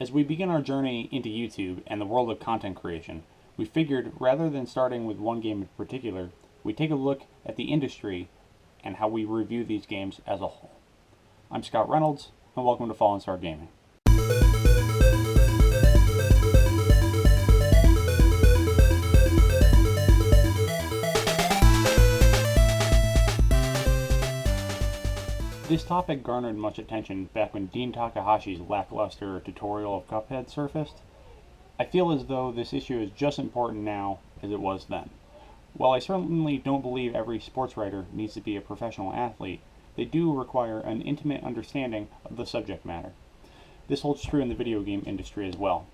As we begin our journey into YouTube and the world of content creation, we figured rather than starting with one game in particular, we take a look at the industry and how we review these games as a whole. I'm Scott Reynolds, and welcome to Fallen Star Gaming. This topic garnered much attention back when Dean Takahashi's lackluster tutorial of Cuphead surfaced. I feel as though this issue is just as important now as it was then. While I certainly don't believe every sports writer needs to be a professional athlete, they do require an intimate understanding of the subject matter. This holds true in the video game industry as well.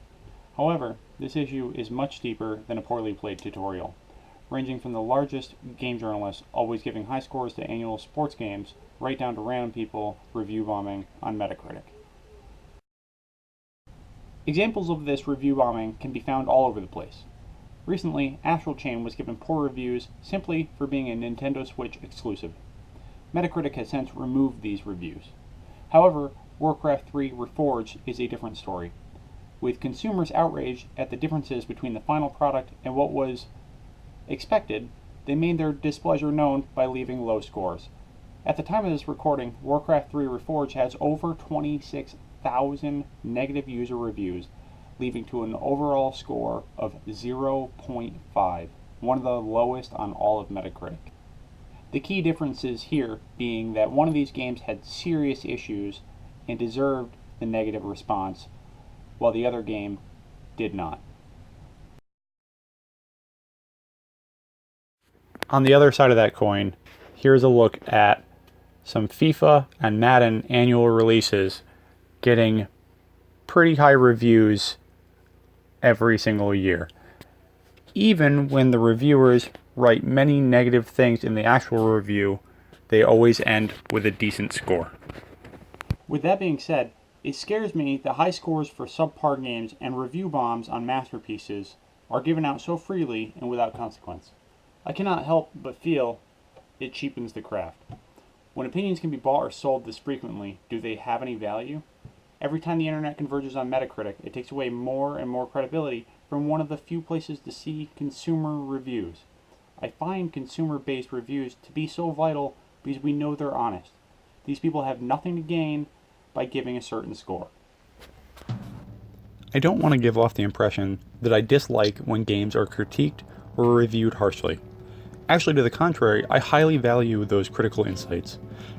However, this issue is much deeper than a poorly played tutorial, ranging from the largest game journalists always giving high scores to annual sports games, right down to random people review bombing on Metacritic. Examples of this review bombing can be found all over the place. Recently, Astral Chain was given poor reviews simply for being a Nintendo Switch exclusive. Metacritic has since removed these reviews. However, Warcraft 3 Reforged is a different story, with consumers outraged at the differences between the final product and what was expected. They made their displeasure known by leaving low scores. At the time of this recording, Warcraft 3 Reforged has over 26,000 negative user reviews, leading to an overall score of 0.5, one of the lowest on all of Metacritic. The key differences here being that one of these games had serious issues and deserved the negative response, while the other game did not. On the other side of that coin, here's a look at some FIFA and Madden annual releases getting pretty high reviews every single year. Even when the reviewers write many negative things in the actual review, they always end with a decent score. With that being said, it scares me that high scores for subpar games and review bombs on masterpieces are given out so freely and without consequence. I cannot help but feel it cheapens the craft. When opinions can be bought or sold this frequently, do they have any value? Every time the internet converges on Metacritic, it takes away more and more credibility from one of the few places to see consumer reviews. I find consumer-based reviews to be so vital because we know they're honest. These people have nothing to gain by giving a certain score. I don't want to give off the impression that I dislike when games are critiqued or reviewed harshly. Actually, to the contrary, I highly value those critical insights,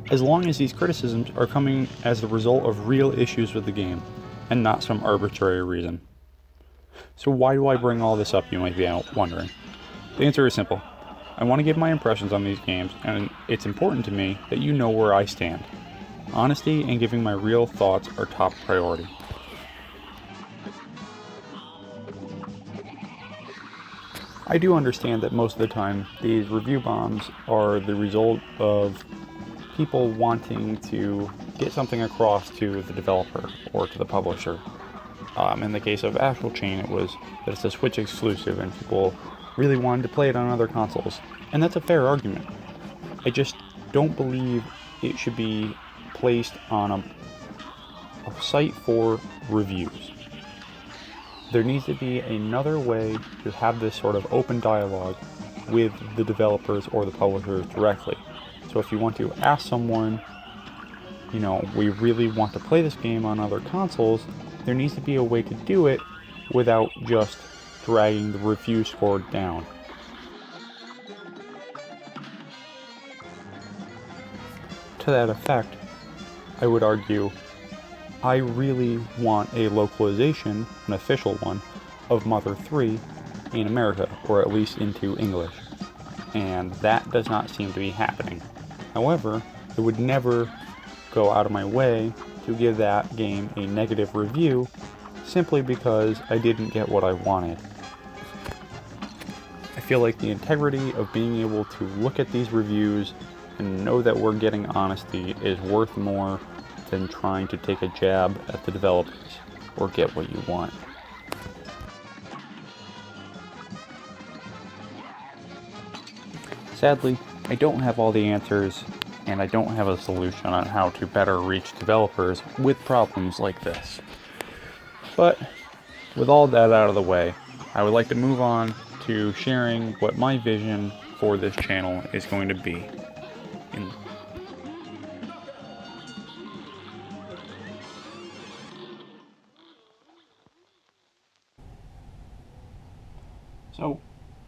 as long as these criticisms are coming as the result of real issues with the game, and not some arbitrary reason. So why do I bring all this up, you might be wondering? The answer is simple. I want to give my impressions on these games, and it's important to me that you know where I stand. Honesty and giving my real thoughts are top priority. I do understand that most of the time these review bombs are the result of people wanting to get something across to the developer or to the publisher. In the case of Astral Chain, it was that it's a Switch exclusive and people really wanted to play it on other consoles. And that's a fair argument. I just don't believe it should be placed on a site for reviews. There needs to be another way to have this sort of open dialogue with the developers or the publishers directly. So if you want to ask someone, we really want to play this game on other consoles, there needs to be a way to do it without just dragging the review score down. To that effect, I would argue I really want a localization, an official one, of Mother 3 in America, or at least into English. And that does not seem to be happening. However, I would never go out of my way to give that game a negative review simply because I didn't get what I wanted. I feel like the integrity of being able to look at these reviews and know that we're getting honesty is worth more than trying to take a jab at the developers or get what you want. Sadly, I don't have all the answers, and I don't have a solution on how to better reach developers with problems like this. But with all that out of the way, I would like to move on to sharing what my vision for this channel is going to be. So,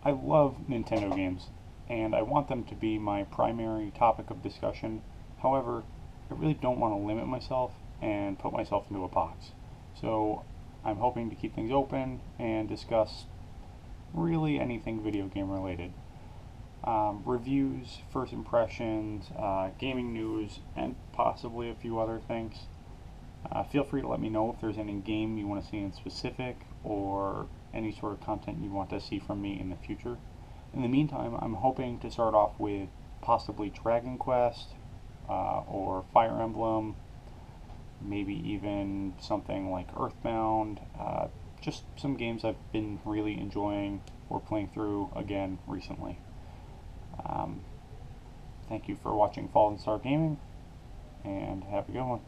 I love Nintendo games, and I want them to be my primary topic of discussion. However, I really don't want to limit myself and put myself into a box. So, I'm hoping to keep things open and discuss really anything video game related. Reviews, first impressions, gaming news, and possibly a few other things. Feel free to let me know if there's any game you want to see in specific or any sort of content you want to see from me in the future. In the meantime, I'm hoping to start off with possibly Dragon Quest or Fire Emblem, maybe even something like Earthbound, just some games I've been really enjoying or playing through again recently. Thank you for watching Fallen Star Gaming, and have a good one.